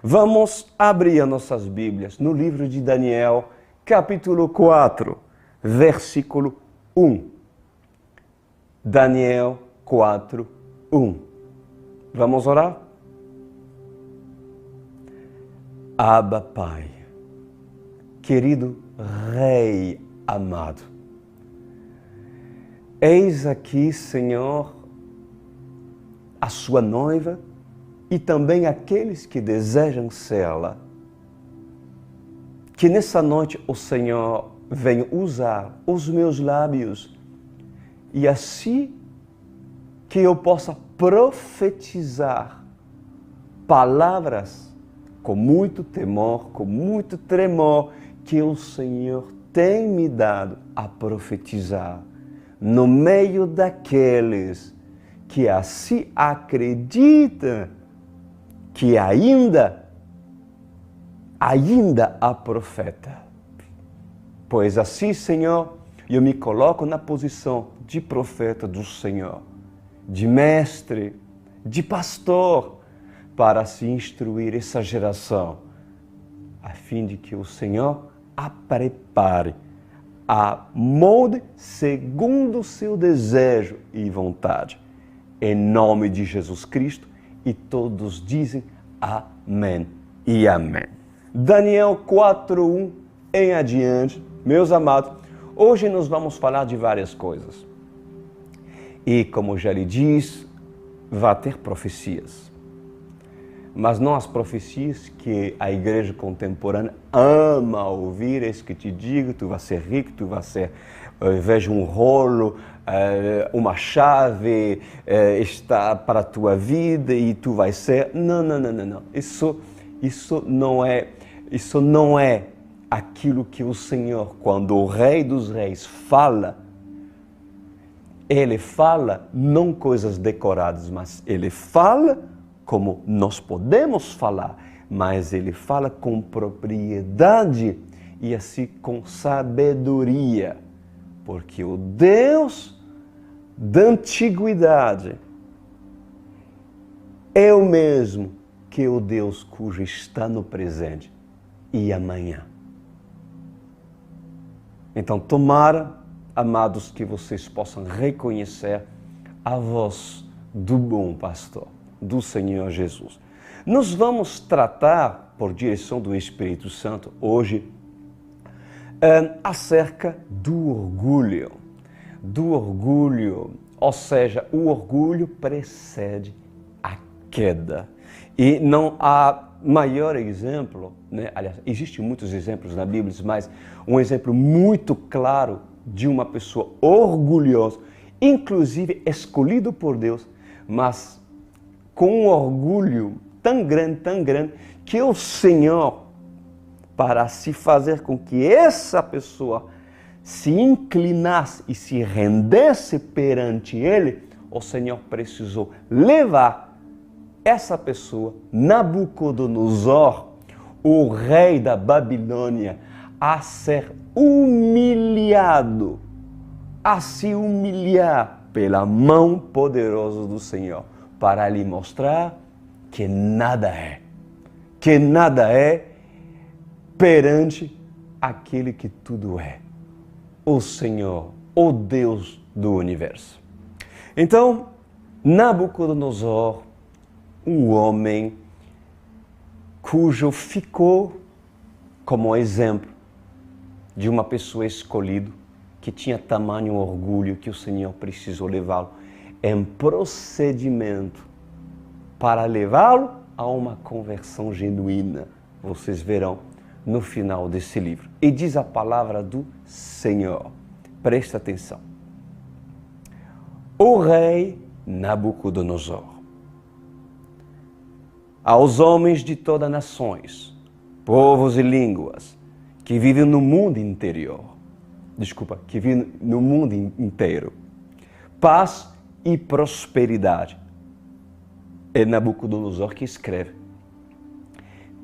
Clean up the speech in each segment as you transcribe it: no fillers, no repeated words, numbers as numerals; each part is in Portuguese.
Vamos abrir as nossas Bíblias no livro de Daniel, capítulo 4, versículo 1. Daniel 4, 1. Vamos orar? Abba, Pai, querido Rei amado, eis aqui, Senhor, a sua noiva e também aqueles que desejam sê-la. Que nessa noite o Senhor venha usar os meus lábios e assim que eu possa profetizar palavras com muito temor, com muito tremor, que o Senhor tem me dado a profetizar no meio daqueles que assim acreditam que ainda há profeta. Pois assim, Senhor, eu me coloco na posição de profeta do Senhor, de mestre, de pastor, para se instruir essa geração, a fim de que o Senhor a prepare, a molde segundo o seu desejo e vontade. Em nome de Jesus Cristo, e todos dizem amém e amém. Daniel 4:1 em adiante, meus amados, hoje nós vamos falar de várias coisas. E como já lhe disse, vai ter profecias. Mas não as profecias que a igreja contemporânea ama ouvir, é isso que te digo, tu vai ser rico, tu vai ser, veja um rolo, uma chave está para a tua vida e tu vai ser... Não. Isso não é aquilo que o Senhor, quando o Rei dos Reis fala, ele fala não coisas decoradas, mas ele fala como nós podemos falar, mas ele fala com propriedade e assim com sabedoria, porque o Deus da antiguidade é o mesmo que o Deus cujo está no presente e amanhã. Então, tomara, amados, que vocês possam reconhecer a voz do bom pastor, do Senhor Jesus. Nós vamos tratar, por direção do Espírito Santo, hoje, acerca do orgulho. Do orgulho, ou seja, o orgulho precede a queda. E não há maior exemplo, né? Aliás, existem muitos exemplos na Bíblia, mas um exemplo muito claro de uma pessoa orgulhosa, inclusive escolhido por Deus, mas com um orgulho tão grande, que o Senhor, para se fazer com que essa pessoa se inclinasse e se rendesse perante Ele, o Senhor precisou levar essa pessoa, Nabucodonosor, o rei da Babilônia, a ser humilhado, a se humilhar pela mão poderosa do Senhor, para lhe mostrar que nada é perante aquele que tudo é, o Senhor, o Deus do universo. Então, Nabucodonosor, um homem cujo ficou como exemplo de uma pessoa escolhida que tinha tamanho orgulho que o Senhor precisou levá-lo em procedimento para levá-lo a uma conversão genuína. Vocês verão no final desse livro. E diz a palavra do Senhor. Presta atenção. O rei Nabucodonosor, aos homens de todas as nações, povos e línguas, que vivem no mundo que vivem no mundo inteiro, paz e prosperidade. É Nabucodonosor que escreve.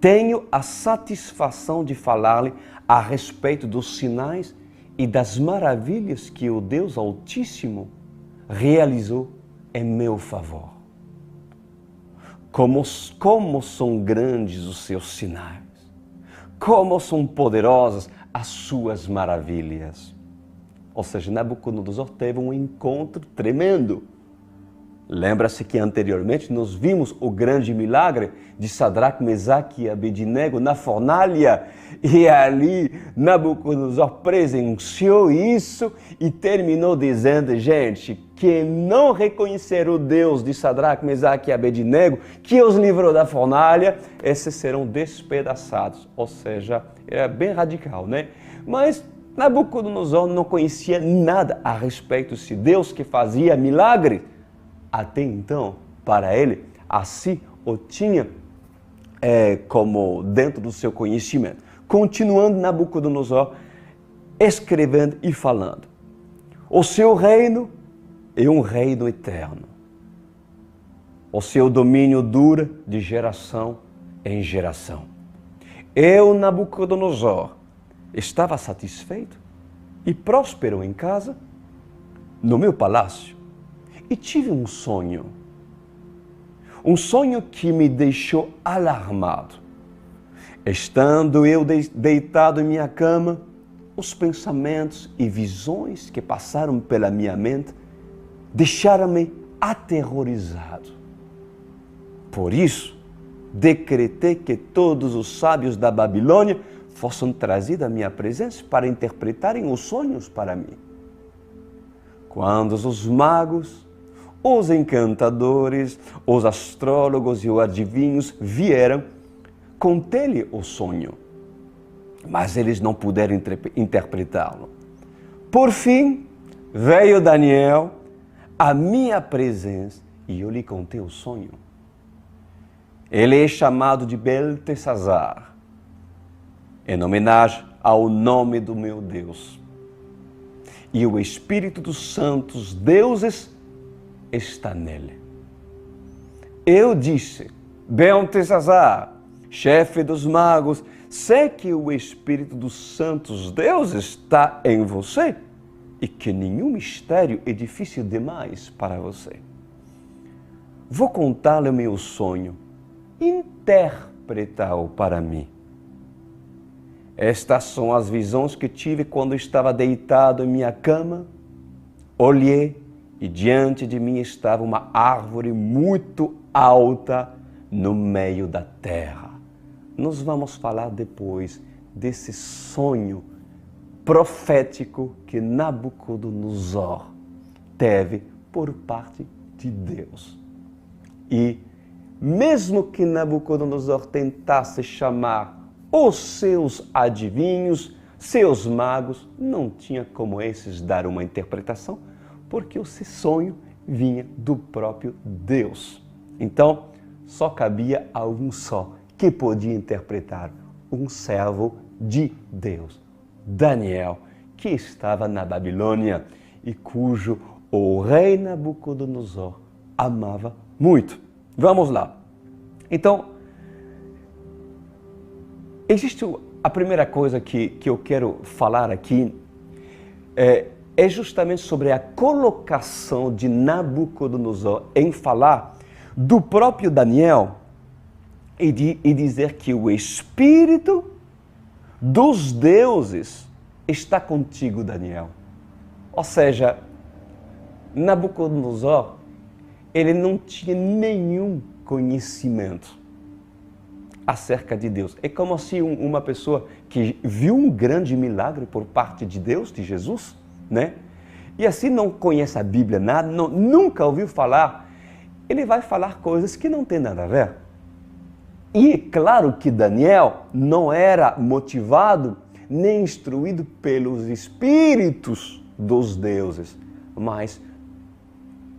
Tenho a satisfação de falar-lhe a respeito dos sinais e das maravilhas que o Deus Altíssimo realizou em meu favor. como são grandes os seus sinais, como são poderosas as suas maravilhas. Ou seja, Nabucodonosor teve um encontro tremendo. Lembra-se que anteriormente nós vimos o grande milagre de Sadraque, Mesaque e Abednego na fornalha, e ali Nabucodonosor presenciou isso e terminou dizendo: gente, quem não reconhecer o Deus de Sadraque, Mesaque e Abednego, que os livrou da fornalha, esses serão despedaçados. Ou seja, é bem radical, né? Mas Nabucodonosor não conhecia nada a respeito desse Deus que fazia milagre. Até então, para ele, assim o tinha como dentro do seu conhecimento. Continuando, Nabucodonosor escrevendo e falando: o seu reino é um reino eterno. O seu domínio dura de geração em geração. Eu, Nabucodonosor, estava satisfeito e próspero em casa, no meu palácio, e tive um sonho que me deixou alarmado. Estando eu deitado em minha cama, os pensamentos e visões que passaram pela minha mente deixaram-me aterrorizado. Por isso, decretei que todos os sábios da Babilônia fossem trazidos à minha presença para interpretarem os sonhos para mim. Quando os magos, os encantadores, os astrólogos e os adivinhos vieram, contei-lhe o sonho, mas eles não puderam interpretá-lo. Por fim, veio Daniel à minha presença e eu lhe contei o sonho. Ele é chamado de Beltesazar, em homenagem ao nome do meu Deus. E o Espírito dos santos deuses está nele. Eu disse: Beltesazar, chefe dos magos, sei que o Espírito dos santos deuses está em você e que nenhum mistério é difícil demais para você. Vou contar-lhe o meu sonho, interpretá-o para mim. Estas são as visões que tive quando estava deitado em minha cama. Olhei e diante de mim estava uma árvore muito alta no meio da terra. Nós vamos falar depois desse sonho profético que Nabucodonosor teve por parte de Deus. E mesmo que Nabucodonosor tentasse chamar os seus adivinhos, seus magos, não tinha como esses dar uma interpretação, porque o seu sonho vinha do próprio Deus. Então, só cabia a um só que podia interpretar, um servo de Deus, Daniel, que estava na Babilônia e cujo o rei Nabucodonosor amava muito. Vamos lá. Então, existe a primeira coisa que eu quero falar aqui, é justamente sobre a colocação de Nabucodonosor em falar do próprio Daniel e dizer que o Espírito dos deuses está contigo, Daniel. Ou seja, Nabucodonosor, ele não tinha nenhum conhecimento acerca de Deus. É como se uma pessoa que viu um grande milagre por parte de Deus, de Jesus, né? E assim não conhece a Bíblia nada, nunca ouviu falar, ele vai falar coisas que não tem nada a ver. E é claro que Daniel não era motivado nem instruído pelos espíritos dos deuses, mas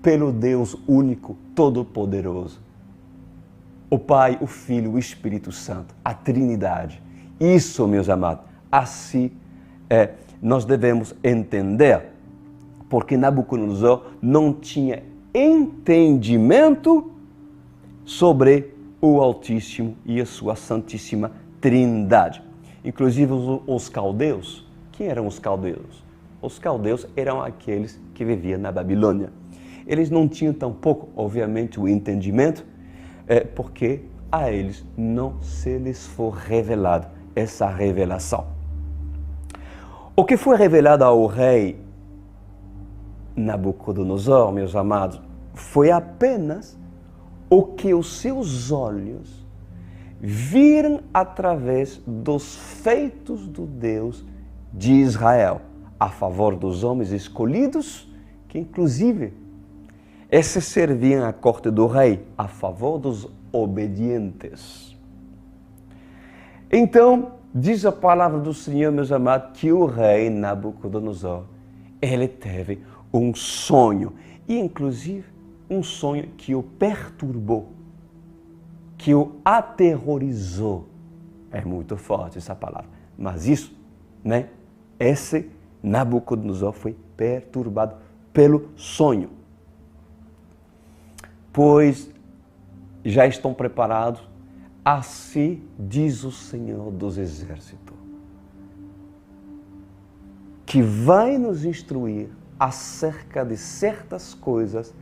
pelo Deus único, todo-poderoso. O Pai, o Filho, o Espírito Santo, a Trindade. Isso, meus amados, assim nós devemos entender, porque Nabucodonosor não tinha entendimento sobre o Altíssimo e a sua Santíssima Trindade. Inclusive os caldeus. Quem eram os caldeus? Os caldeus eram aqueles que viviam na Babilônia. Eles não tinham tampouco, obviamente, o entendimento, porque a eles não se lhes foi revelado essa revelação. O que foi revelado ao rei Nabucodonosor, meus amados, foi apenas o que os seus olhos viram através dos feitos do Deus de Israel, a favor dos homens escolhidos, que inclusive esses serviam à corte do rei, a favor dos obedientes. Então, diz a palavra do Senhor, meus amados, que o rei Nabucodonosor, ele teve um sonho, e inclusive um sonho que o perturbou, que o aterrorizou. É muito forte essa palavra, mas isso, né? Esse Nabucodonosor foi perturbado pelo sonho. Pois já estão preparados, assim diz o Senhor dos Exércitos, que vai nos instruir acerca de certas coisas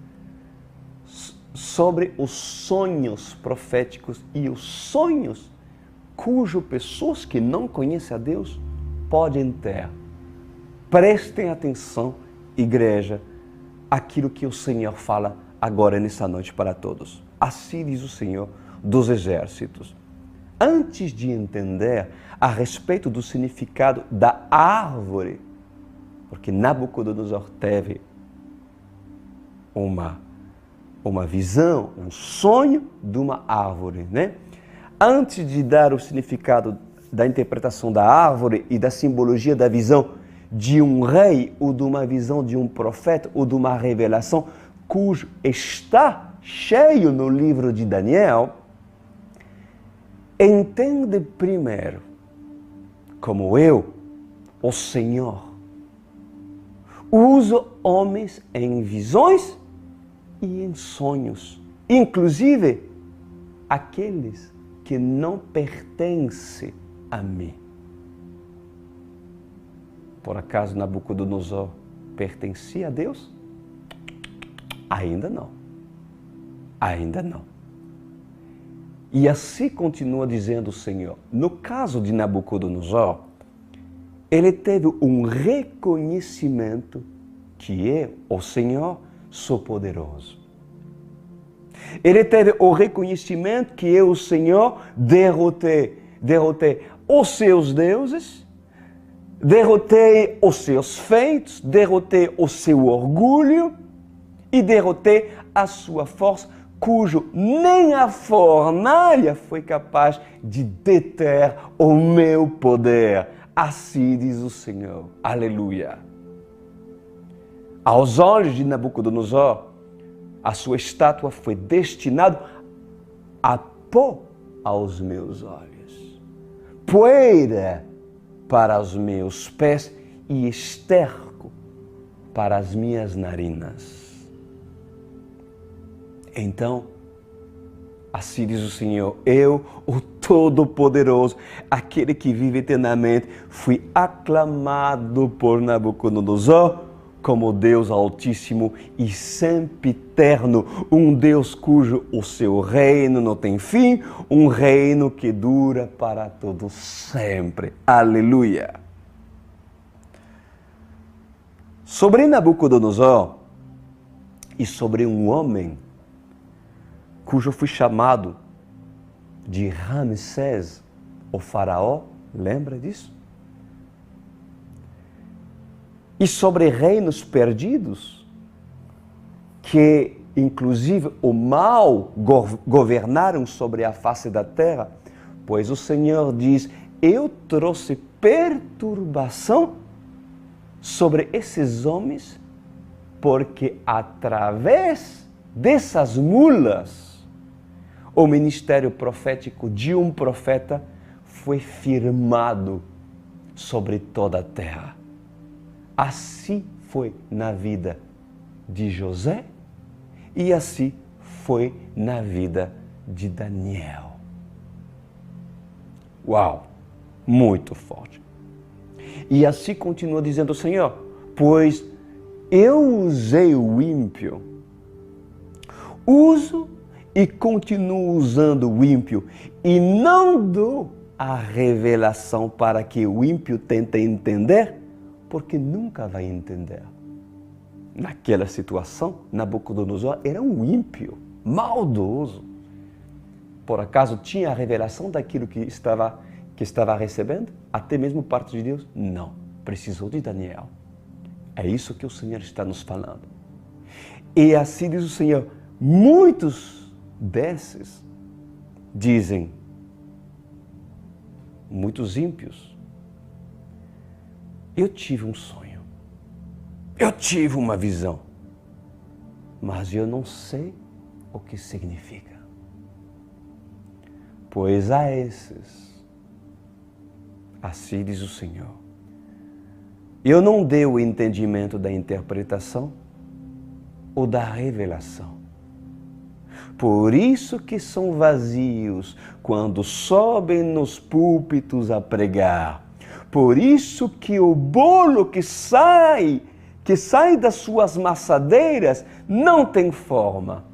sobre os sonhos proféticos e os sonhos cujo pessoas que não conhecem a Deus podem ter. Prestem atenção, igreja, aquilo que o Senhor fala agora nessa noite para todos. Assim diz o Senhor dos Exércitos. Antes de entender a respeito do significado da árvore, porque Nabucodonosor teve uma visão, um sonho de uma árvore, né? Antes de dar o significado da interpretação da árvore e da simbologia da visão de um rei ou de uma visão de um profeta ou de uma revelação cujo está cheio no livro de Daniel, entende primeiro como eu, o Senhor, uso homens em visões e em sonhos, inclusive aqueles que não pertencem a mim. Por acaso Nabucodonosor pertencia a Deus? Ainda não. Ainda não. E assim continua dizendo o Senhor. No caso de Nabucodonosor, ele teve um reconhecimento que eu, o Senhor, sou poderoso. Ele teve o reconhecimento que eu, o Senhor, derrotei os seus deuses, derrotei os seus feitos, derrotei o seu orgulho e derrotei a sua força, cujo nem a fornalha foi capaz de deter o meu poder. Assim diz o Senhor. Aleluia. Aos olhos de Nabucodonosor, a sua estátua foi destinada a pó aos meus olhos, poeira para os meus pés e esterco para as minhas narinas. Então, assim diz o Senhor, eu, o Todo-Poderoso, aquele que vive eternamente, fui aclamado por Nabucodonosor como Deus Altíssimo e sempiterno, um Deus cujo o seu reino não tem fim, um reino que dura para todo sempre. Aleluia! Sobre Nabucodonosor e sobre um homem cujo fui chamado de Ramsés, o faraó, lembra disso? E sobre reinos perdidos, que inclusive o mal governaram sobre a face da terra, pois o Senhor diz, eu trouxe perturbação sobre esses homens, porque através dessas mulas, o ministério profético de um profeta foi firmado sobre toda a terra. Assim foi na vida de José e assim foi na vida de Daniel. Uau! Muito forte. E assim continua dizendo o Senhor, pois eu usei o ímpio, uso e continuo usando o ímpio e não dou a revelação para que o ímpio tente entender, porque nunca vai entender. Naquela situação, Nabucodonosor era um ímpio, maldoso. Por acaso tinha a revelação daquilo que estava recebendo? Até mesmo parte de Deus? Não. Precisou de Daniel. É isso que o Senhor está nos falando. E assim diz o Senhor, muitos desses dizem, muitos ímpios, eu tive um sonho, eu tive uma visão, mas eu não sei o que significa. Pois a esses, assim diz o Senhor, eu não dei o entendimento da interpretação ou da revelação. Por isso que são vazios quando sobem nos púlpitos a pregar. Por isso que o bolo que sai das suas maçadeiras não tem forma.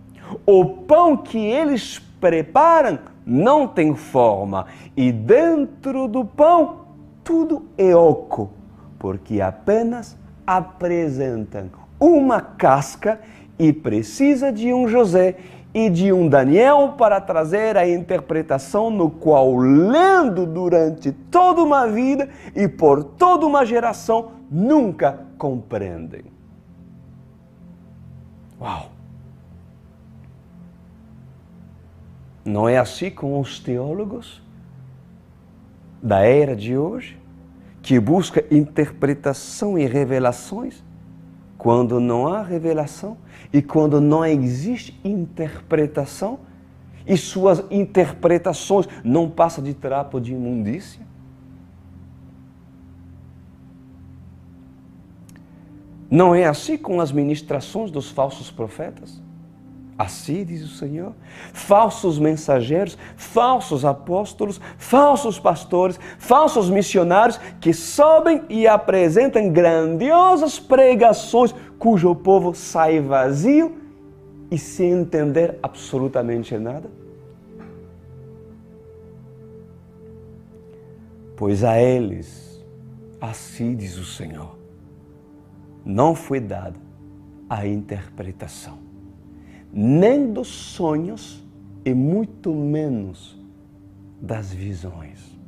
O pão que eles preparam não tem forma. E dentro do pão tudo é oco, porque apenas apresentam uma casca e precisa de um José e de um Daniel para trazer a interpretação no qual, lendo durante toda uma vida e por toda uma geração, nunca compreendem. Uau! Não é assim com os teólogos da era de hoje, que busca interpretação e revelações, quando não há revelação e quando não existe interpretação e suas interpretações não passam de trapo de imundícia? Não é assim com as ministrações dos falsos profetas? Assim diz o Senhor, falsos mensageiros, falsos apóstolos, falsos pastores, falsos missionários que sobem e apresentam grandiosas pregações cujo povo sai vazio e sem entender absolutamente nada. Pois a eles, assim diz o Senhor, não foi dada a interpretação, nem dos sonhos e muito menos das visões.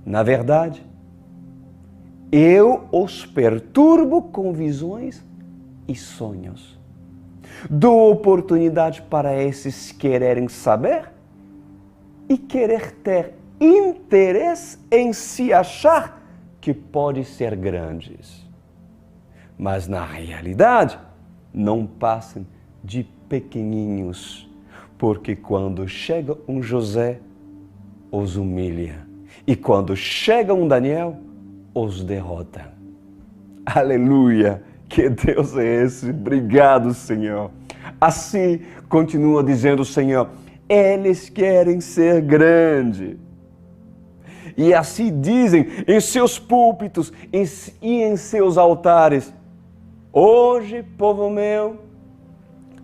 Na verdade, eu os perturbo com visões e sonhos. Dou oportunidade para esses quererem saber e querer ter interesse em se achar que pode ser grandes. Mas na realidade, não passem de pequenininhos, porque quando chega um José, os humilha, e quando chega um Daniel, os derrota. Aleluia! Que Deus é esse? Obrigado, Senhor. Assim, continua dizendo o Senhor, eles querem ser grandes. E assim dizem em seus púlpitos e em seus altares, hoje, povo meu,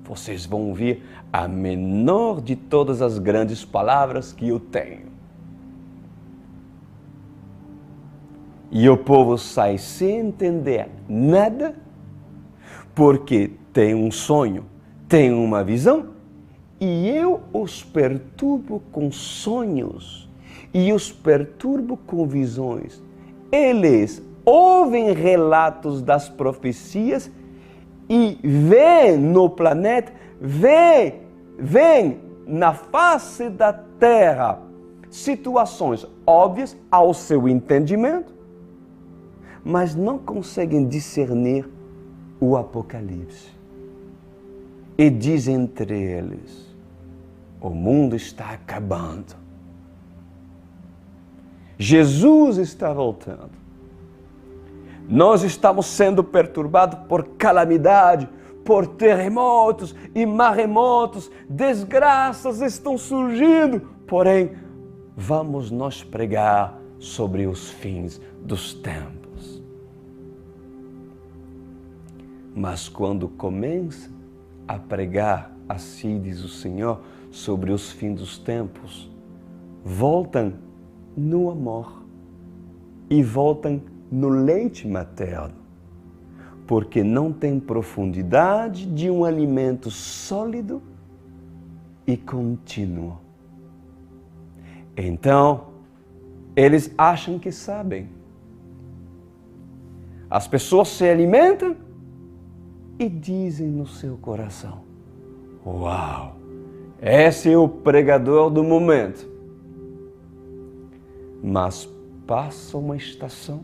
vocês vão ouvir a menor de todas as grandes palavras que eu tenho. E o povo sai sem entender nada, porque tem um sonho, tem uma visão, e eu os perturbo com sonhos, e os perturbo com visões. Eles ouvem relatos das profecias e veem no planeta, veem na face da terra situações óbvias ao seu entendimento, mas não conseguem discernir o Apocalipse. E diz entre eles, o mundo está acabando. Jesus está voltando. Nós estamos sendo perturbados por calamidade, por terremotos e maremotos, desgraças estão surgindo. Porém, vamos nós pregar sobre os fins dos tempos. Mas quando começa a pregar assim diz o Senhor, sobre os fins dos tempos, voltam no amor e voltam no leite materno, porque não tem profundidade de um alimento sólido e contínuo. Então, eles acham que sabem. As pessoas se alimentam e dizem no seu coração: uau, esse é o pregador do momento. Mas passa uma estação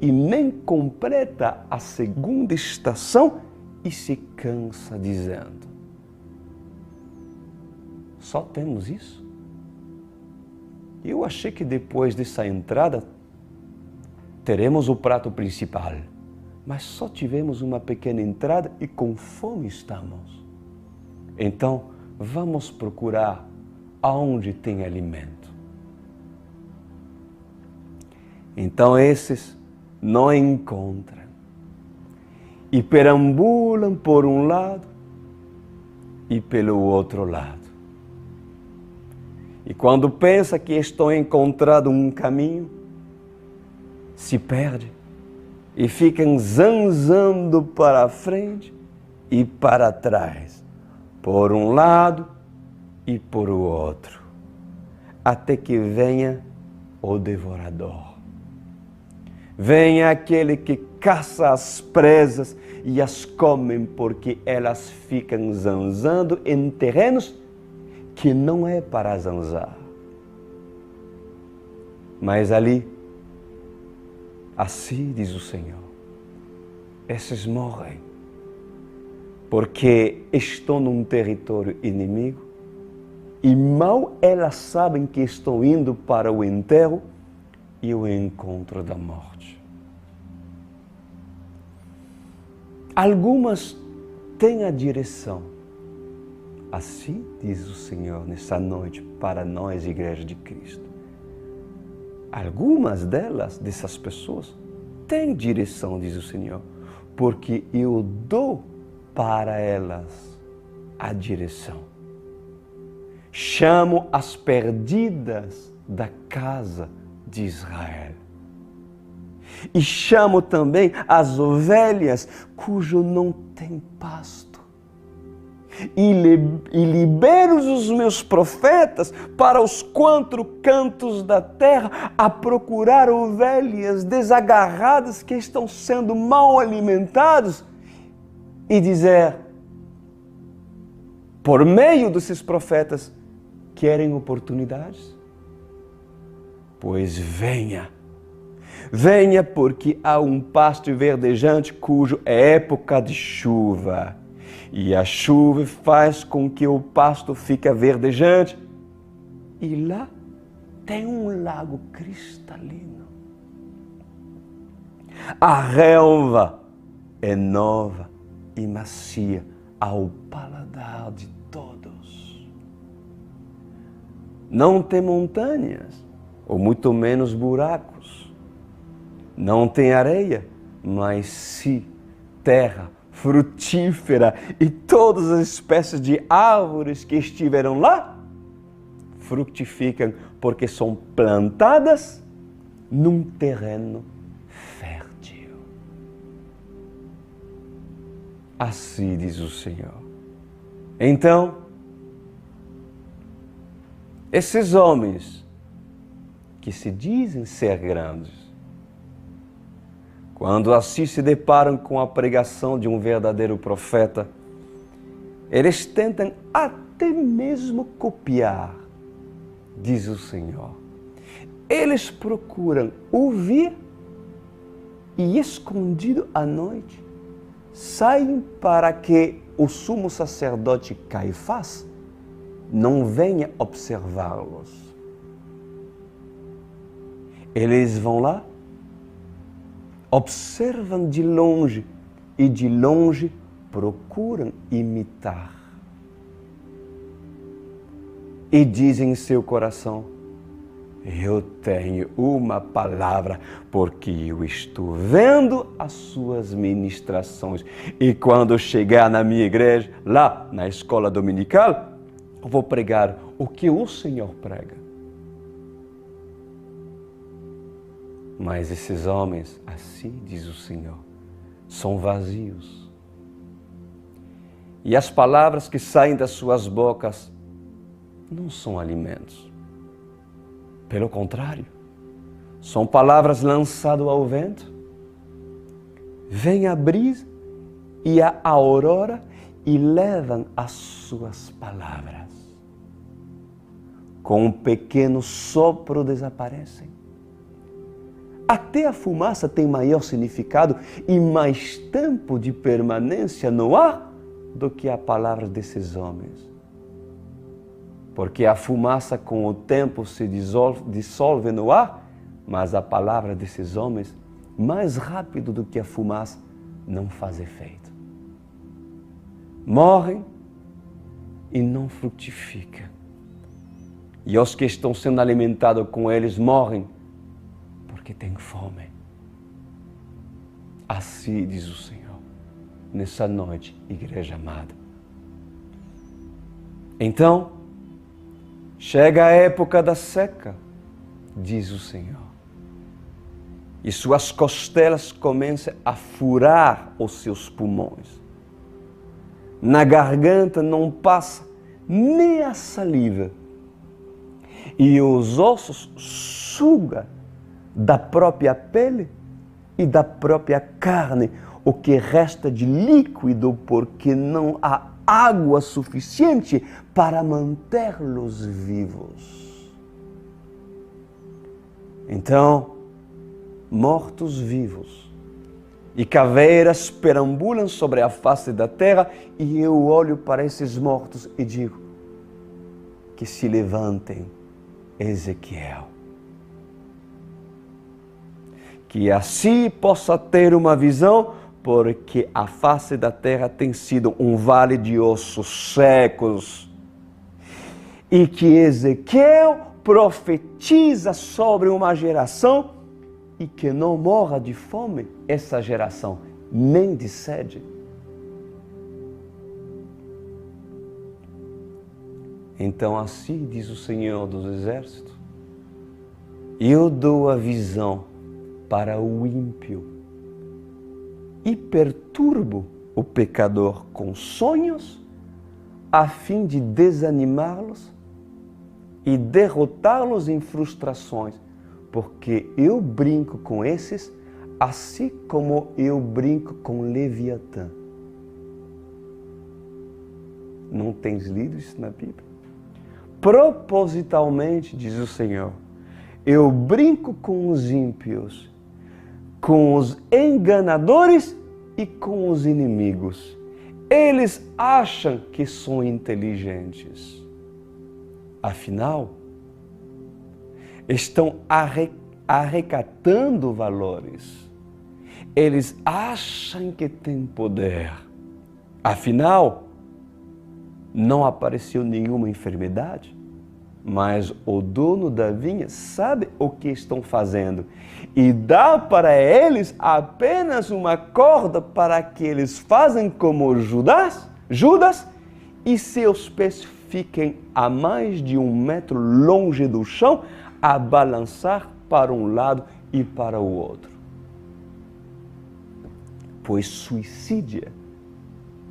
e nem completa a segunda estação e se cansa dizendo: só temos isso? Eu achei que depois dessa entrada teremos o prato principal, mas só tivemos uma pequena entrada e com fome estamos. Então, vamos procurar aonde tem alimento. Então, esses não encontram e perambulam por um lado e pelo outro lado. E quando pensa que estão encontrando um caminho, se perde e ficam zanzando para a frente e para trás, por um lado e por o outro, até que venha o devorador. Venha aquele que caça as presas e as comem, porque elas ficam zanzando em terrenos que não é para zanzar. Mas ali, assim diz o Senhor, esses morrem, porque estão num território inimigo e mal elas sabem que estão indo para o enterro e o encontro da morte. Algumas têm a direção. Assim diz o Senhor nessa noite para nós, Igreja de Cristo. Algumas dessas pessoas, têm direção, diz o Senhor, porque eu dou para elas a direção. Chamo as perdidas da casa de Israel. E chamo também as ovelhas cujo não tem pasto. E libero os meus profetas para os 4 cantos da terra a procurar ovelhas desagarradas que estão sendo mal alimentados e dizer, por meio desses profetas, querem oportunidades? Pois venha, porque há um pasto verdejante cujo é época de chuva. E a chuva faz com que o pasto fique verdejante. E lá tem um lago cristalino. A relva é nova e macia ao paladar de todos. Não tem montanhas, ou muito menos buracos. Não tem areia, mas sim terra frutífera, e todas as espécies de árvores que estiveram lá frutificam porque são plantadas num terreno fértil. Assim diz o Senhor. Então, esses homens que se dizem ser grandes, quando assim se deparam com a pregação de um verdadeiro profeta, eles tentam até mesmo copiar, diz o Senhor. Eles procuram ouvir e, escondido à noite, saem para que o sumo sacerdote Caifás não venha observá-los. Eles vão lá, observam de longe e de longe procuram imitar. E dizem em seu coração, eu tenho uma palavra, porque eu estou vendo as suas ministrações. E quando chegar na minha igreja, lá na escola dominical, eu vou pregar o que o Senhor prega. Mas esses homens, assim diz o Senhor, são vazios. E as palavras que saem das suas bocas não são alimentos. Pelo contrário, são palavras lançadas ao vento. Vem a brisa e a aurora e levam as suas palavras. Com um pequeno sopro desaparecem. Até a fumaça tem maior significado e mais tempo de permanência no ar do que a palavra desses homens. Porque a fumaça com o tempo se dissolve no ar, mas a palavra desses homens, mais rápido do que a fumaça, não faz efeito. Morrem e não frutificam. E os que estão sendo alimentados com eles morrem porque têm fome. Assim diz o Senhor, nessa noite, igreja amada. Então, chega a época da seca, diz o Senhor. E suas costelas começam a furar os seus pulmões. Na garganta não passa nem a saliva. E os ossos sugam da própria pele e da própria carne o que resta de líquido, porque não há água suficiente para mantê-los vivos. Então, mortos-vivos e caveiras perambulam sobre a face da terra, e eu olho para esses mortos e digo: que se levantem, Ezequiel. Que assim possa ter uma visão, porque a face da terra tem sido um vale de ossos secos. E que Ezequiel profetiza sobre uma geração e que não morra de fome essa geração, nem de sede. Então assim diz o Senhor dos Exércitos: eu dou a visão para o ímpio e perturbo o pecador com sonhos, a fim de desanimá-los e derrotá-los em frustrações, porque eu brinco com esses, assim como eu brinco com Leviatã. Não tens lido isso na Bíblia? Propositalmente, diz o Senhor, eu brinco com os ímpios, com os enganadores e com os inimigos. Eles acham que são inteligentes. Afinal, estão arrecatando valores. Eles acham que têm poder. Afinal, não apareceu nenhuma enfermidade. Mas o dono da vinha sabe o que estão fazendo e dá para eles apenas uma corda para que eles façam como Judas e seus pés fiquem a mais de 1 metro longe do chão, a balançar para um lado e para o outro. Pois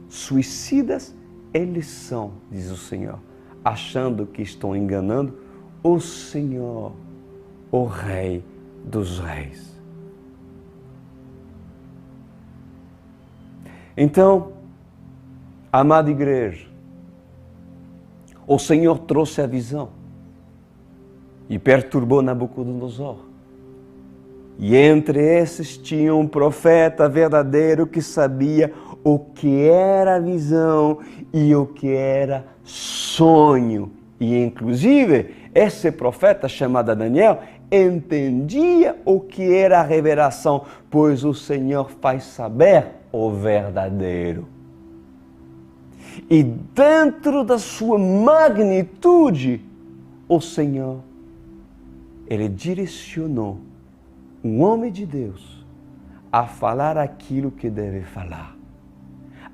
suicidas eles são, diz o Senhor, achando que estão enganando o Senhor, o Rei dos Reis. Então, amada igreja, o Senhor trouxe a visão e perturbou Nabucodonosor. E entre esses tinha um profeta verdadeiro que sabia o que era visão e o que era sonho. E inclusive, esse profeta chamado Daniel entendia o que era a revelação, pois o Senhor faz saber o verdadeiro. E dentro da sua magnitude, o Senhor ele direcionou um homem de Deus a falar aquilo que deve falar,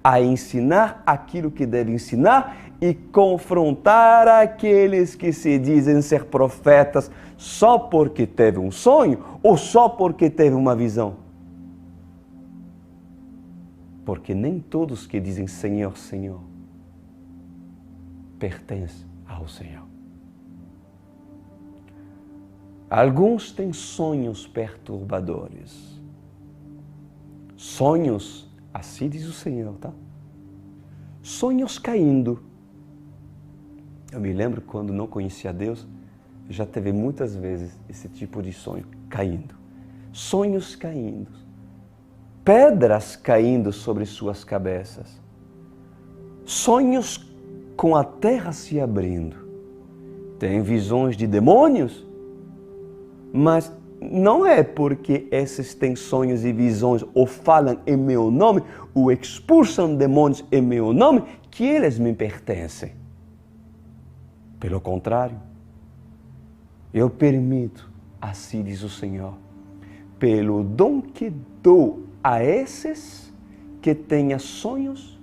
a ensinar aquilo que deve ensinar e confrontar aqueles que se dizem ser profetas só porque teve um sonho ou só porque teve uma visão. Porque nem todos que dizem Senhor, Senhor, pertencem ao Senhor. Alguns têm sonhos perturbadores. Sonhos, assim diz o Senhor, tá? Sonhos caindo. Eu me lembro quando não conhecia Deus, já teve muitas vezes esse tipo de sonho, caindo. Sonhos caindo. Pedras caindo sobre suas cabeças. Sonhos com a terra se abrindo. Tem visões de demônios, mas não é porque esses têm sonhos e visões ou falam em meu nome ou expulsam demônios em meu nome que eles me pertencem. Pelo contrário, eu permito, assim diz o Senhor, pelo dom que dou a esses que tenham sonhos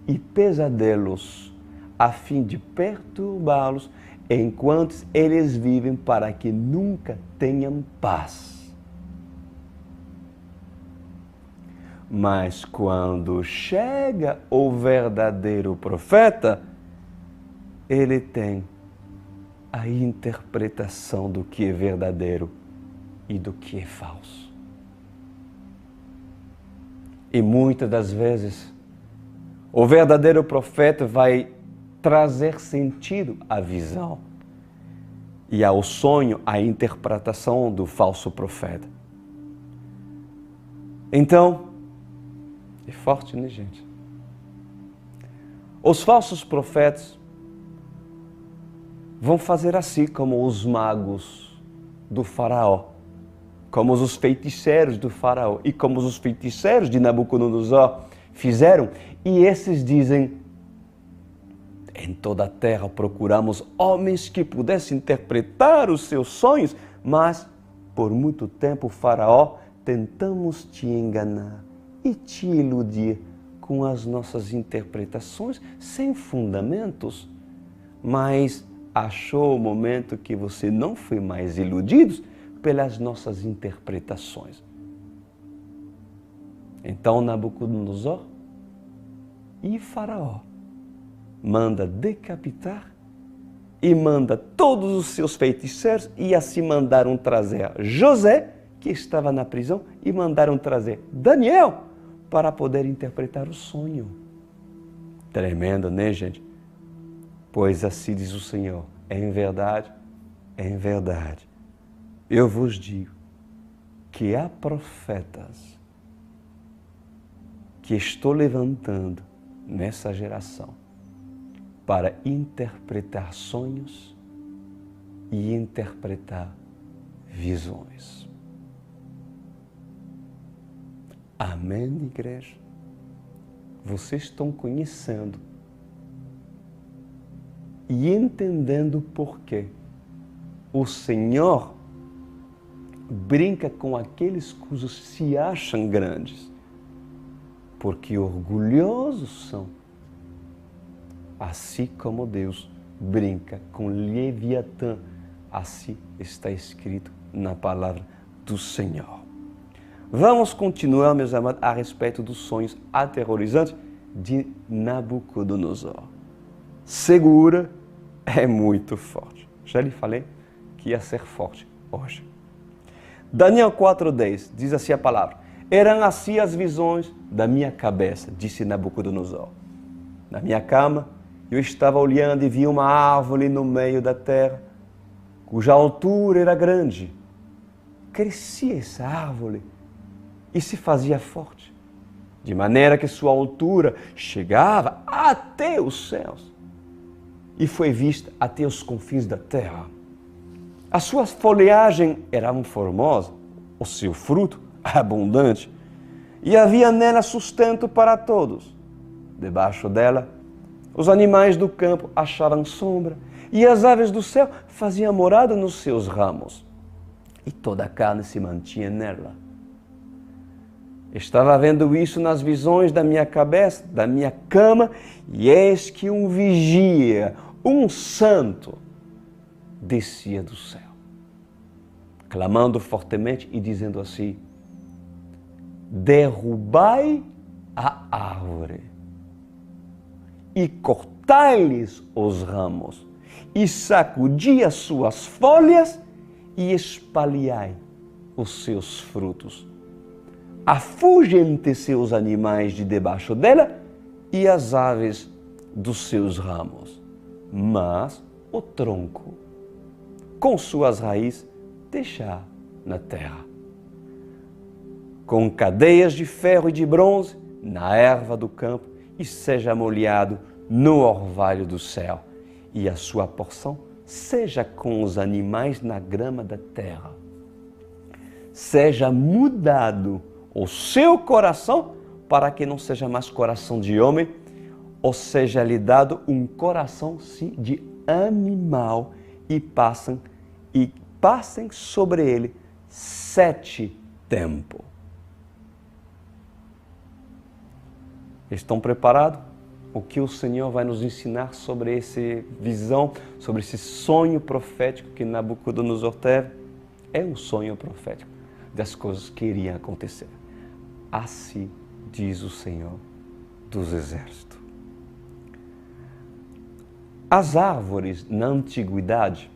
e pesadelos, a fim de perturbá-los enquanto eles vivem para que nunca tenham paz. Mas quando chega o verdadeiro profeta, ele tem a interpretação do que é verdadeiro e do que é falso. E muitas das vezes, o verdadeiro profeta vai trazer sentido à visão e ao sonho, à interpretação do falso profeta. Então, é forte, né, gente? Os falsos profetas vão fazer assim como os magos do faraó, como os feiticeiros do faraó e como os feiticeiros de Nabucodonosor fizeram. E esses dizem, em toda a terra procuramos homens que pudessem interpretar os seus sonhos, mas por muito tempo, faraó, tentamos te enganar e te iludir com as nossas interpretações sem fundamentos, mas achou o momento que você não foi mais iludido pelas nossas interpretações. Então Nabucodonosor e Faraó manda decapitar e manda todos os seus feiticeiros e assim mandaram trazer José, que estava na prisão, e mandaram trazer Daniel para poder interpretar o sonho. Tremendo, né, gente? Pois assim diz o Senhor, em verdade, eu vos digo que há profetas que estou levantando nessa geração para interpretar sonhos e interpretar visões. Amém, igreja? Vocês estão conhecendo e entendendo por quê o Senhor brinca com aqueles cujos se acham grandes, porque orgulhosos são, assim como Deus brinca com Leviatã, assim está escrito na palavra do Senhor. Vamos continuar, meus amados, a respeito dos sonhos aterrorizantes de Nabucodonosor. Segura, é muito forte. Já lhe falei que ia ser forte hoje. Daniel 4:10 diz assim a palavra: eram assim as visões da minha cabeça, disse Nabucodonosor. Na minha cama, eu estava olhando e vi uma árvore no meio da terra, cuja altura era grande. Crescia essa árvore e se fazia forte, de maneira que sua altura chegava até os céus e foi vista até os confins da terra. A sua folhagem era formosa, o seu fruto abundante, e havia nela sustento para todos. Debaixo dela, os animais do campo achavam sombra, e as aves do céu faziam morada nos seus ramos. e toda a carne se mantinha nela. Estava vendo isso nas visões da minha cabeça, da minha cama, e eis que um vigia, um santo, descia do céu, clamando fortemente e dizendo assim: derrubai a árvore e cortai-lhes os ramos e sacudi as suas folhas e espalhai os seus frutos. Afugente seus animais de debaixo dela e as aves dos seus ramos. Mas o tronco, com suas raízes, deixar na terra. Com cadeias de ferro e de bronze na erva do campo e seja molhado no orvalho do céu. E a sua porção seja com os animais na grama da terra. Seja mudado o seu coração para que não seja mais coração de homem, ou seja lhe dado um coração de animal e passem sobre ele 7 tempos. Estão preparados? O que o Senhor vai nos ensinar sobre essa visão, sobre esse sonho profético que Nabucodonosor teve? É um sonho profético das coisas que iriam acontecer. Assim diz o Senhor dos Exércitos. As árvores na antiguidade,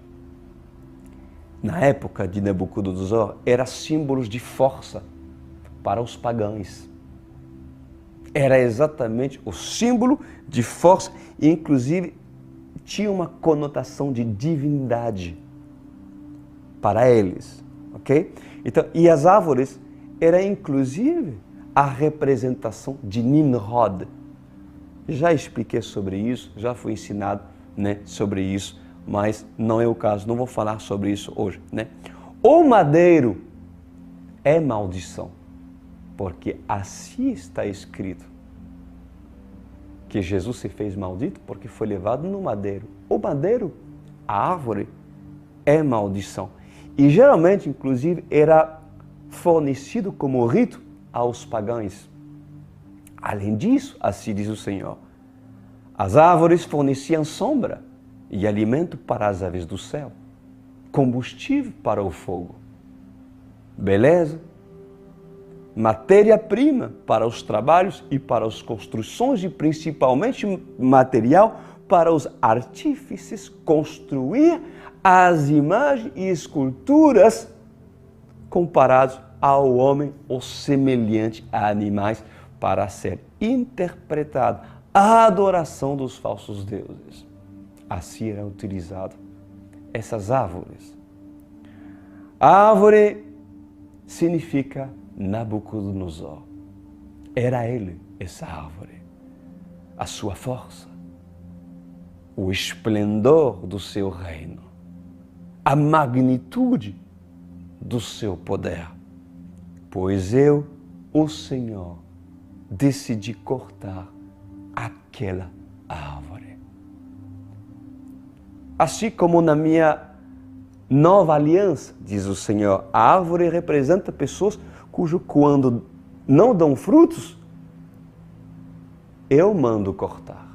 na época de Nabucodonosor, eram símbolos de força para os pagãos. Era exatamente o símbolo de força e, inclusive, tinha uma conotação de divindade para eles, ok? Então, e as árvores eram, inclusive, a representação de Nimrod. Já expliquei sobre isso, já fui ensinado, sobre isso, mas não é o caso, não vou falar sobre isso hoje, O madeiro é maldição, porque assim está escrito, que Jesus se fez maldito porque foi levado no madeiro. O madeiro, a árvore, é maldição. E geralmente, inclusive, era fornecido como rito aos pagãos. Além disso, assim diz o Senhor, as árvores forneciam sombra e alimento para as aves do céu, combustível para o fogo, beleza, matéria-prima para os trabalhos e para as construções e principalmente material para os artífices construir as imagens e esculturas comparados ao homem ou semelhante a animais para ser interpretado a adoração dos falsos deuses. Assim eram utilizadas essas árvores. A árvore significa Nabucodonosor. Era ele, essa árvore, a sua força, o esplendor do seu reino, a magnitude do seu poder. Pois eu, o Senhor, decidi cortar aquela árvore. Assim como na minha nova aliança, diz o Senhor, a árvore representa pessoas quando não dão frutos, eu mando cortar.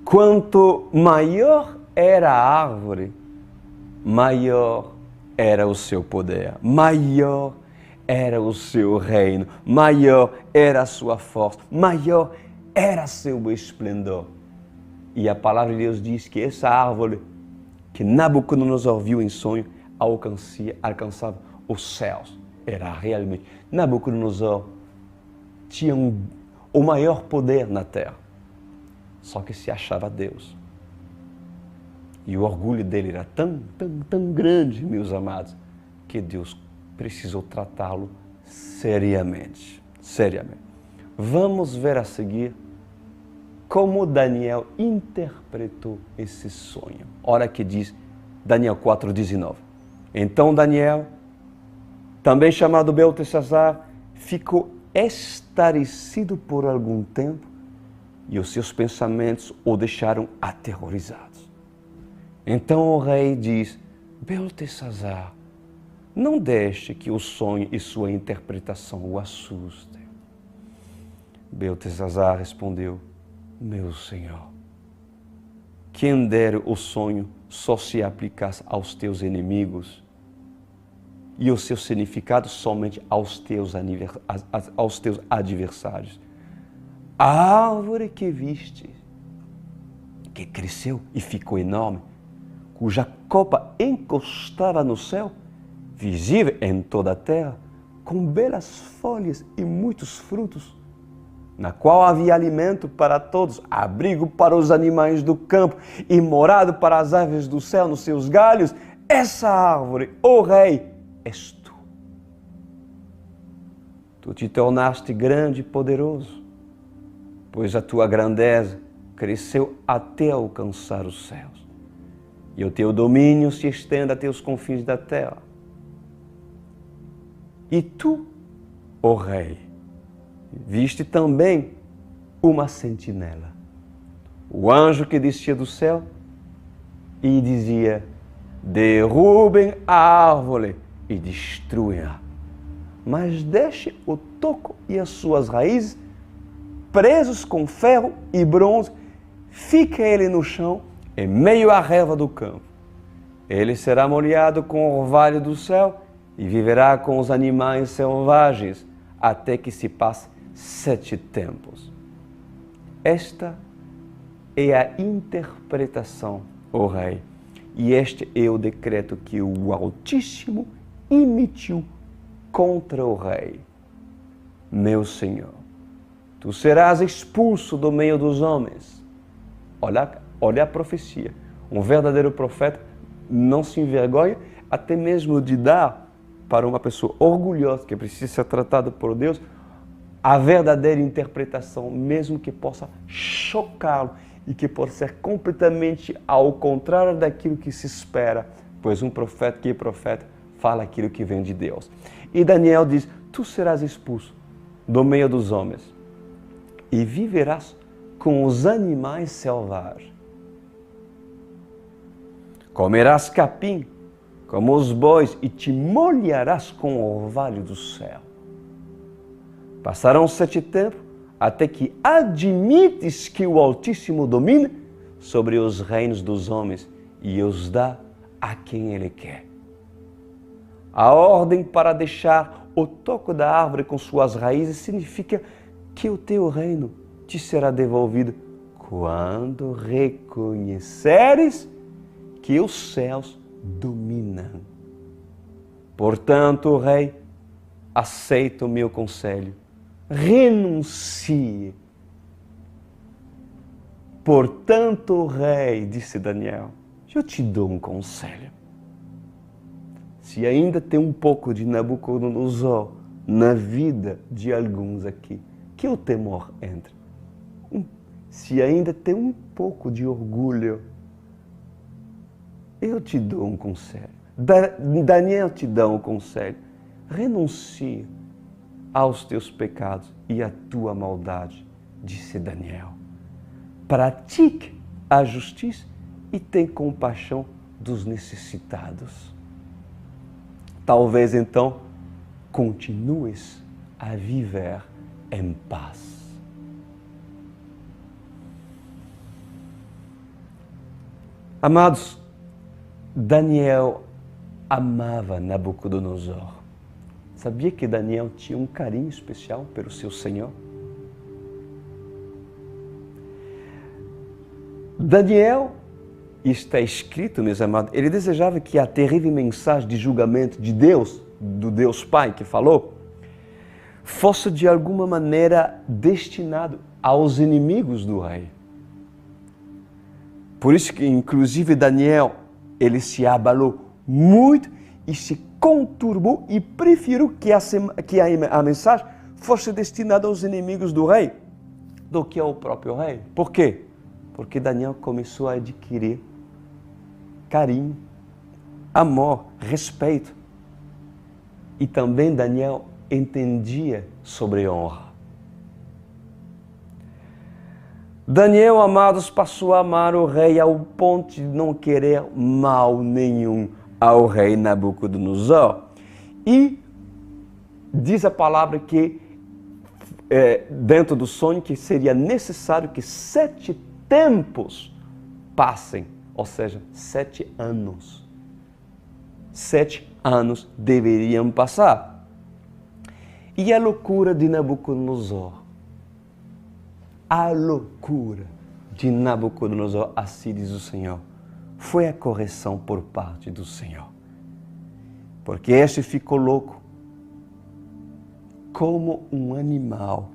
Quanto maior era a árvore, maior era o seu poder, maior era o seu reino, maior era a sua força, maior era seu esplendor. E a palavra de Deus diz que essa árvore que Nabucodonosor viu em sonho alcançava os céus. Era realmente. Nabucodonosor tinha o maior poder na terra, só que se achava Deus. E o orgulho dele era tão grande, meus amados, que Deus precisou tratá-lo seriamente. Vamos ver a seguir como Daniel interpretou esse sonho. Olha que diz Daniel 4,19. Então Daniel, também chamado Beltesazar, ficou estarrecido por algum tempo e os seus pensamentos o deixaram aterrorizados. Então o rei diz: Beltesazar, não deixe que o sonho e sua interpretação o assustem. Beltesazar respondeu: meu senhor, quem dera o sonho só se aplicasse aos teus inimigos e o seu significado somente aos teus adversários. A árvore que viste, que cresceu e ficou enorme, cuja copa encostava no céu, visível em toda a terra, com belas folhas e muitos frutos, na qual havia alimento para todos, abrigo para os animais do campo e morado para as aves do céu nos seus galhos, essa árvore, ó rei, és tu. Tu te tornaste grande e poderoso, pois a tua grandeza cresceu até alcançar os céus, e o teu domínio se estende até os confins da terra. E tu, ó rei, viste também uma sentinela, o anjo que descia do céu e dizia: derrubem a árvore e destruem-a, mas deixe o toco e as suas raízes presos com ferro e bronze, fica ele no chão, em meio à relva do campo. Ele será molhado com o orvalho do céu e viverá com os animais selvagens, até que se passe 7 tempos. Esta é a interpretação, ó rei, e este é o decreto que o Altíssimo emitiu contra o rei. Meu senhor, tu serás expulso do meio dos homens. Olha a profecia. Um verdadeiro profeta não se envergonha até mesmo de dar para uma pessoa orgulhosa que precisa ser tratada por Deus a verdadeira interpretação, mesmo que possa chocá-lo e que possa ser completamente ao contrário daquilo que se espera, pois um profeta que é profeta fala aquilo que vem de Deus. E Daniel diz: tu serás expulso do meio dos homens e viverás com os animais selvagens. Comerás capim como os bois e te molharás com o orvalho do céu. Passarão 7 tempos até que admites que o Altíssimo domina sobre os reinos dos homens e os dá a quem Ele quer. A ordem para deixar o toco da árvore com suas raízes significa que o teu reino te será devolvido quando reconheceres que os céus dominam. Portanto, rei, aceita o meu conselho. Renuncie. Portanto, rei, disse Daniel, eu te dou um conselho. Se ainda tem um pouco de Nabucodonosor na vida de alguns aqui, que o temor entre. Se ainda tem um pouco de orgulho, eu te dou um conselho. Daniel te dá um conselho. Renuncie aos teus pecados e à tua maldade, disse Daniel. Pratique a justiça e tenha compaixão dos necessitados. Talvez então continues a viver em paz. Amados, Daniel amava Nabucodonosor. Sabia que Daniel tinha um carinho especial pelo seu Senhor? Daniel, está escrito, meus amados, ele desejava que a terrível mensagem de julgamento de Deus, do Deus Pai que falou, fosse de alguma maneira destinado aos inimigos do rei. Por isso que, inclusive, Daniel, ele se abalou muito e se conturbou e preferiu que a mensagem fosse destinada aos inimigos do rei do que ao próprio rei. Por quê? Porque Daniel começou a adquirir carinho, amor, respeito. E também Daniel entendia sobre honra. Daniel, amados, passou a amar o rei ao ponto de não querer mal nenhum ao rei Nabucodonosor. E diz a palavra que, dentro do sonho, que seria necessário que 7 tempos passem, ou seja, 7 anos. 7 anos deveriam passar. E a loucura de Nabucodonosor? A loucura de Nabucodonosor, assim diz o Senhor, foi a correção por parte do Senhor. Porque este ficou louco, como um animal,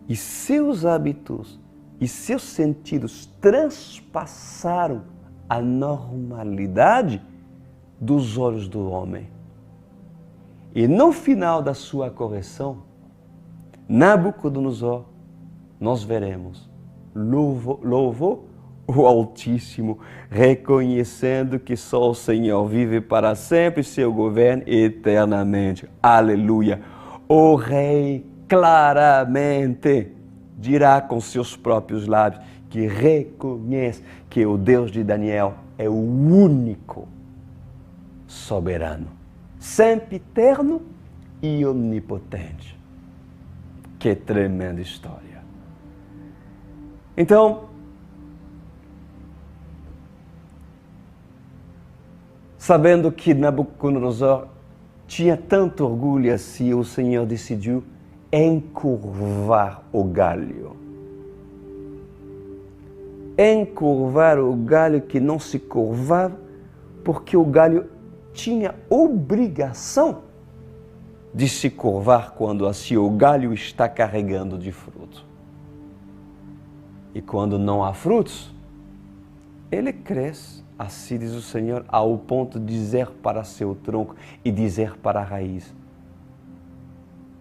e seus hábitos e seus sentidos transpassaram a normalidade dos olhos do homem. E no final da sua correção, Nabucodonosor, nós veremos, louvou o Altíssimo, reconhecendo que só o Senhor vive para sempre, seu governo eternamente. Aleluia! O rei claramente dirá com seus próprios lábios que reconhece que o Deus de Daniel é o único soberano, sempre eterno e onipotente. Que tremenda história! Então, sabendo que Nabucodonosor tinha tanto orgulho assim, o Senhor decidiu encurvar o galho. Encurvar o galho que não se curvava, porque o galho tinha obrigação de se curvar quando assim o galho está carregando de fruto. E quando não há frutos, ele cresce, assim diz o Senhor, ao ponto de dizer para seu tronco e dizer para a raiz: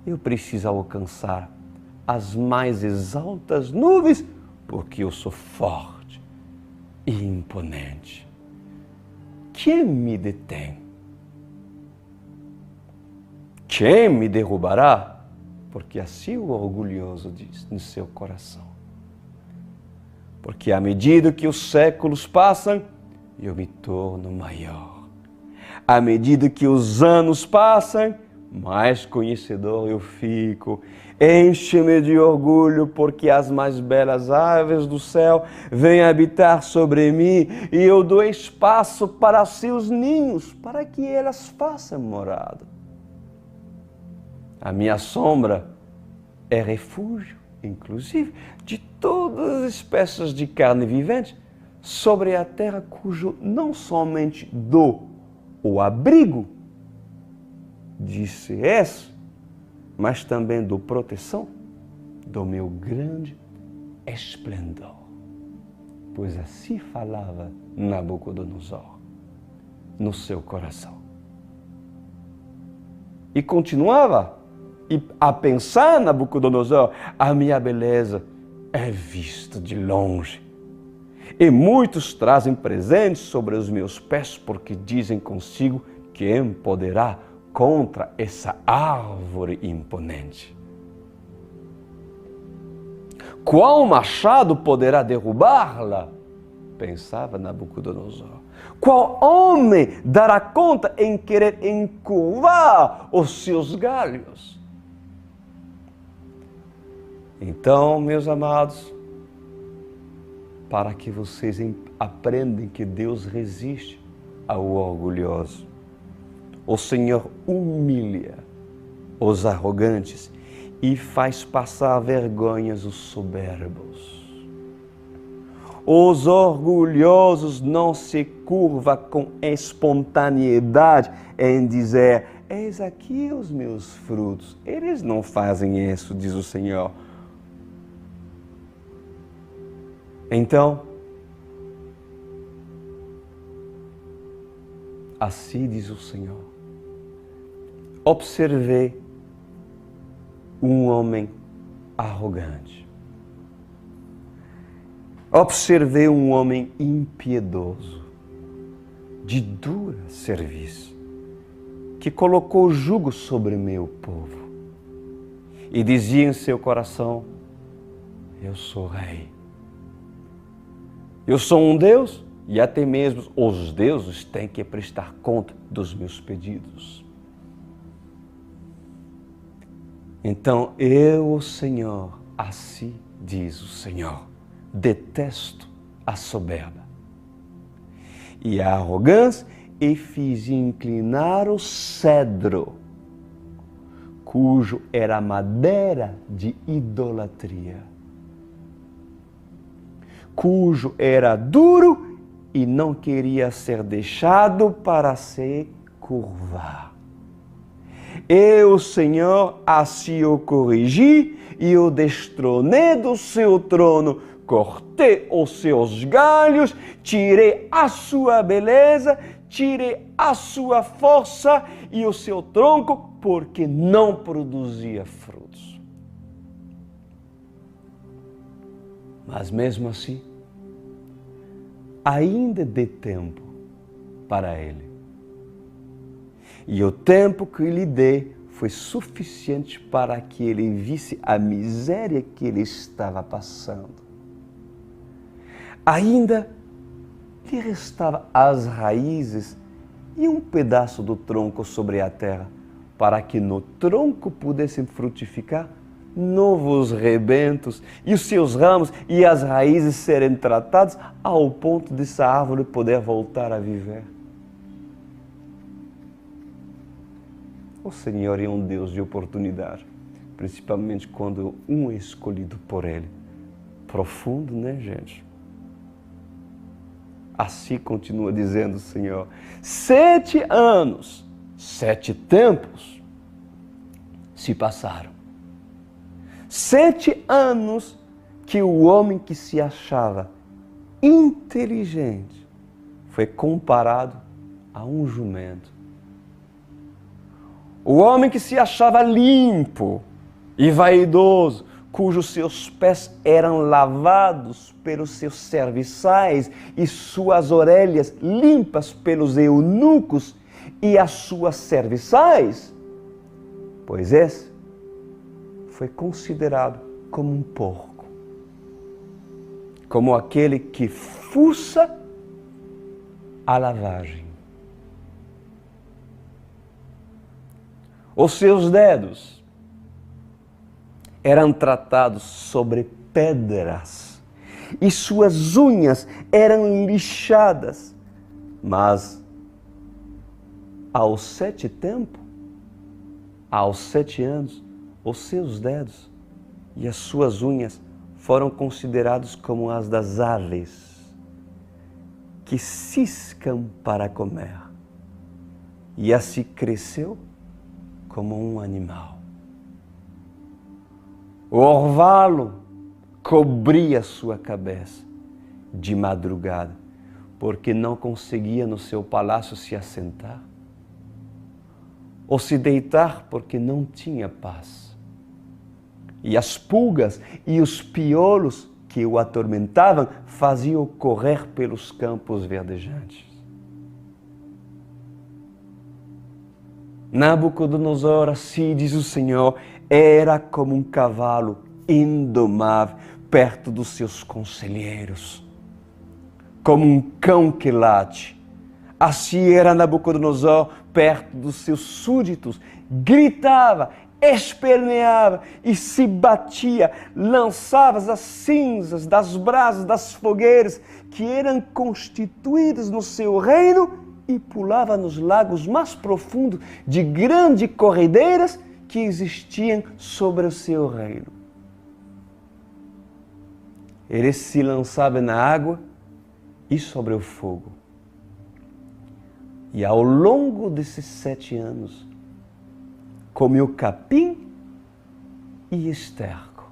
eu preciso alcançar as mais altas nuvens, porque eu sou forte e imponente. Quem me detém? Quem me derrubará? Porque assim o orgulhoso diz no seu coração. Porque à medida que os séculos passam, eu me torno maior. À medida que os anos passam, mais conhecedor eu fico. Enche-me de orgulho, porque as mais belas aves do céu vêm habitar sobre mim, e eu dou espaço para seus ninhos, para que elas façam morada. A minha sombra é refúgio, inclusive, de todas as espécies de carne vivente sobre a terra, cujo não somente dou o abrigo, disse esse, mas também dou proteção do meu grande esplendor. Pois assim falava Nabucodonosor no seu coração. E continuava a pensar, Nabucodonosor: a minha beleza é vista de longe. E muitos trazem presentes sobre os meus pés, porque dizem consigo: quem poderá contra essa árvore imponente? Qual machado poderá derrubá-la? Pensava Nabucodonosor. Qual homem dará conta em querer encurvar os seus galhos? Então, meus amados, para que vocês aprendam que Deus resiste ao orgulhoso, o Senhor humilha os arrogantes e faz passar vergonhas os soberbos. Os orgulhosos não se curvam com espontaneidade em dizer: eis aqui os meus frutos. Eles não fazem isso, diz o Senhor. Então, assim diz o Senhor: observei um homem arrogante. Observei um homem impiedoso, de dura serviço, que colocou jugo sobre meu povo. E dizia em seu coração: eu sou rei. Eu sou um Deus e até mesmo os deuses têm que prestar conta dos meus pedidos. Então eu, o Senhor, assim diz o Senhor, detesto a soberba e a arrogância e fiz inclinar o cedro, cujo era madeira de idolatria, cujo era duro e não queria ser deixado para se curvar. Eu, Senhor, assim o corrigi e o destronei do seu trono, cortei os seus galhos, tirei a sua beleza, tirei a sua força e o seu tronco, porque não produzia frutos. Mas mesmo assim, ainda dê tempo para ele. E o tempo que lhe dei foi suficiente para que ele visse a miséria que ele estava passando. Ainda lhe restava as raízes e um pedaço do tronco sobre a terra, para que no tronco pudessem frutificar novos rebentos e os seus ramos e as raízes serem tratados ao ponto dessa árvore poder voltar a viver. O Senhor é um Deus de oportunidade, principalmente quando um é escolhido por Ele. Profundo, né, gente? Assim continua dizendo o Senhor: 7 anos, 7 tempos se passaram. 7 anos que o homem que se achava inteligente foi comparado a um jumento. O homem que se achava limpo e vaidoso, cujos seus pés eram lavados pelos seus serviçais e suas orelhas limpas pelos eunucos e as suas serviçais, pois esse foi considerado como um porco, como aquele que fuça a lavagem. Os seus dedos eram tratados sobre pedras e suas unhas eram lixadas, mas aos 7 tempos, aos 7 anos, os seus dedos e as suas unhas foram considerados como as das aves que ciscam para comer, e assim cresceu como um animal. O orvalho cobria sua cabeça de madrugada, porque não conseguia no seu palácio se assentar, ou se deitar, porque não tinha paz. E as pulgas e os piolhos que o atormentavam faziam correr pelos campos verdejantes. Nabucodonosor, assim diz o Senhor, era como um cavalo indomável perto dos seus conselheiros, como um cão que late. Assim era Nabucodonosor perto dos seus súditos, gritava, esperneava e se batia, lançava as cinzas das brasas das fogueiras que eram constituídas no seu reino e pulava nos lagos mais profundos de grandes corredeiras que existiam sobre o seu reino. Ele se lançava na água e sobre o fogo. E ao longo desses 7 anos, comeu capim e esterco.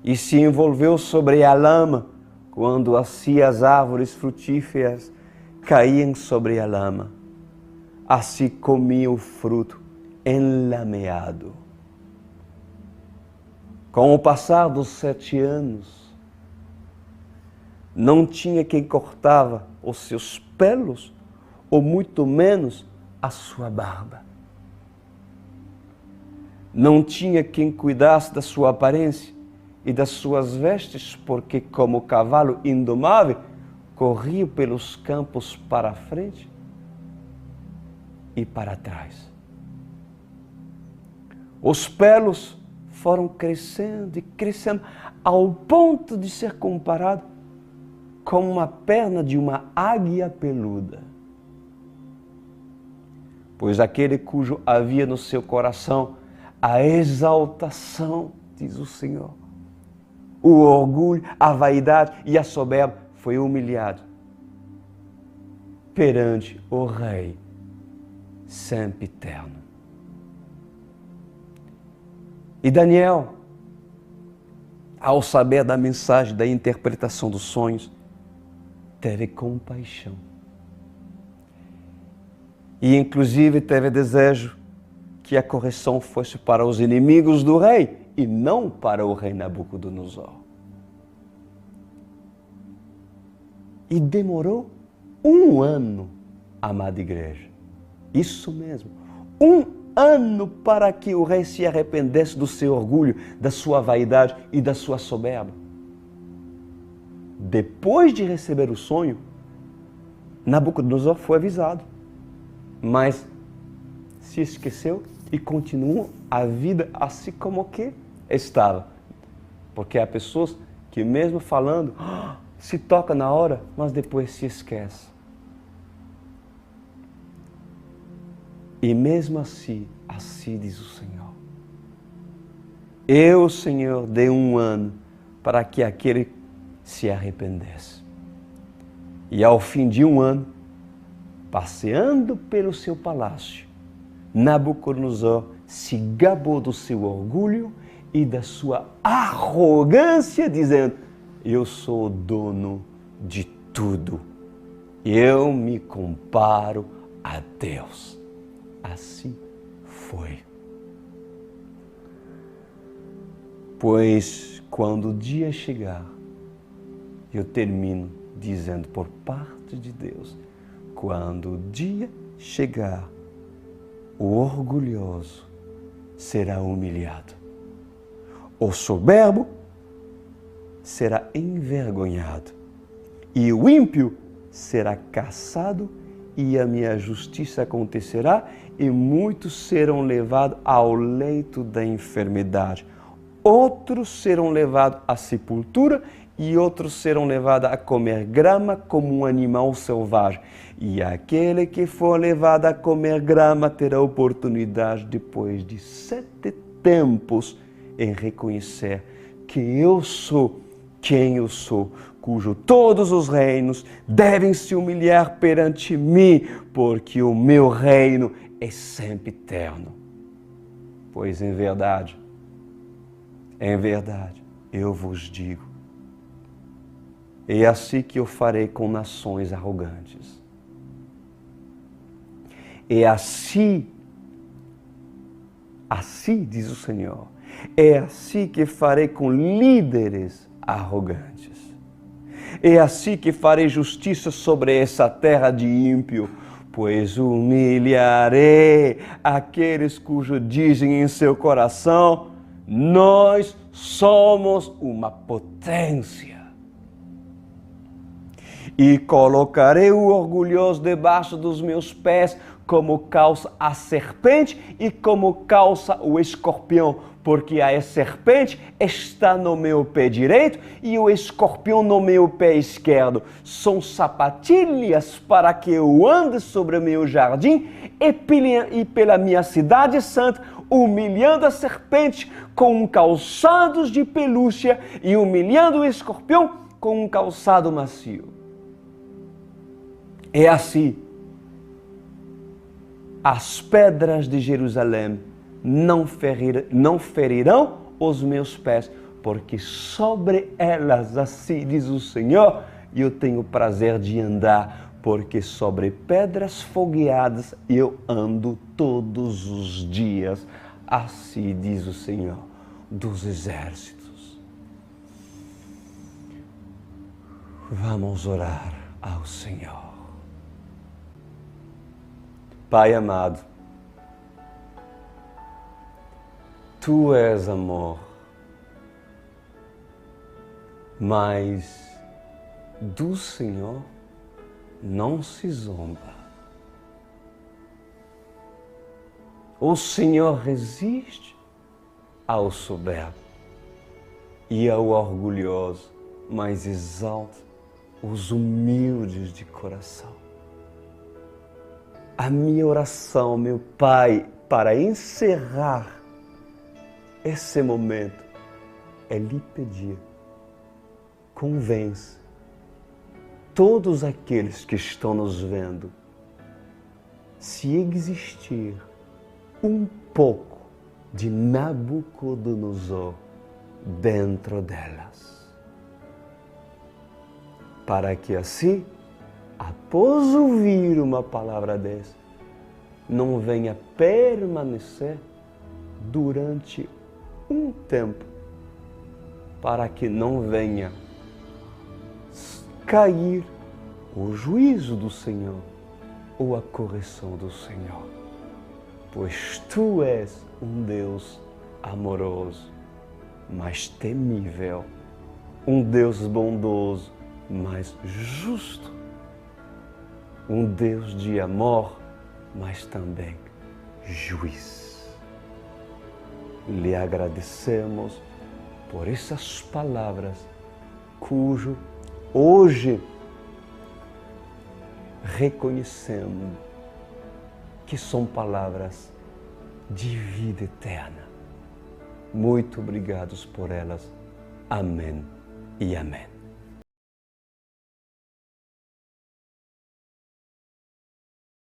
E se envolveu sobre a lama, quando assim as árvores frutíferas caíam sobre a lama. Assim comia o fruto enlameado. Com o passar dos 7 anos, não tinha quem cortava os seus pelos, ou muito menos a sua barba. Não tinha quem cuidasse da sua aparência, e das suas vestes, porque como cavalo indomável, corria pelos campos para a frente e para trás. Os pelos foram crescendo e crescendo ao ponto de ser comparado com uma perna de uma águia peluda. Pois aquele cujo havia no seu coração a exaltação, diz o Senhor, o orgulho, a vaidade e a soberba, foi humilhado perante o Rei sempiterno. E Daniel, ao saber da mensagem, da interpretação dos sonhos, teve compaixão. E inclusive teve desejo que a correção fosse para os inimigos do rei e não para o rei Nabucodonosor. E demorou 1 ano, amada igreja. Isso mesmo, 1 ano para que o rei se arrependesse do seu orgulho, da sua vaidade e da sua soberba. Depois de receber o sonho, Nabucodonosor foi avisado, mas se esqueceu e continuou a vida assim como que estava. Porque há pessoas que mesmo falando, se toca na hora, mas depois se esquece. E mesmo assim diz o Senhor, eu, Senhor, dei 1 ano para que aquele se arrependesse. E ao fim de 1 ano, passeando pelo seu palácio, Nabucodonosor se gabou do seu orgulho e da sua arrogância, dizendo, eu sou o dono de tudo, eu me comparo a Deus. Assim foi. Pois quando o dia chegar, eu termino dizendo por parte de Deus, quando o dia chegar, o orgulhoso será humilhado, o soberbo será envergonhado e o ímpio será caçado e a minha justiça acontecerá e muitos serão levados ao leito da enfermidade. Outros serão levados à sepultura e outros serão levados a comer grama como um animal selvagem. E aquele que for levado a comer grama terá oportunidade, depois de 7 tempos, em reconhecer que eu sou quem eu sou, cujo todos os reinos devem se humilhar perante mim, porque o meu reino é sempre eterno. Pois em verdade, eu vos digo, é assim que eu farei com nações arrogantes. É assim diz o Senhor, é assim que farei com líderes arrogantes. É assim que farei justiça sobre essa terra de ímpio, pois humilharei aqueles cujos dizem em seu coração, nós somos uma potência. E colocarei o orgulhoso debaixo dos meus pés, como calça a serpente e como calça o escorpião, porque a serpente está no meu pé direito e o escorpião no meu pé esquerdo. São sapatilhas para que eu ande sobre o meu jardim e pela minha cidade santa, humilhando a serpente com calçados de pelúcia e humilhando o escorpião com um calçado macio. É assim, as pedras de Jerusalém não ferirão os meus pés, porque sobre elas, assim diz o Senhor, eu tenho prazer de andar, porque sobre pedras fogueadas eu ando todos os dias, assim diz o Senhor dos exércitos. Vamos orar ao Senhor. Pai amado, Tu és amor, mas do Senhor não se zomba. O Senhor resiste ao soberbo e ao orgulhoso, mas exalta os humildes de coração. A minha oração, meu Pai, para encerrar esse momento, é lhe pedir, convence todos aqueles que estão nos vendo, se existir um pouco de Nabucodonosor dentro delas, para que assim, após ouvir uma palavra dessa, não venha permanecer durante um tempo, para que não venha cair o juízo do Senhor ou a correção do Senhor. Pois Tu és um Deus amoroso, mas temível, um Deus bondoso, mas justo, um Deus de amor, mas também juiz. Lhe agradecemos por essas palavras, cujo hoje reconhecemos que são palavras de vida eterna. Muito obrigados por elas. Amém e amém.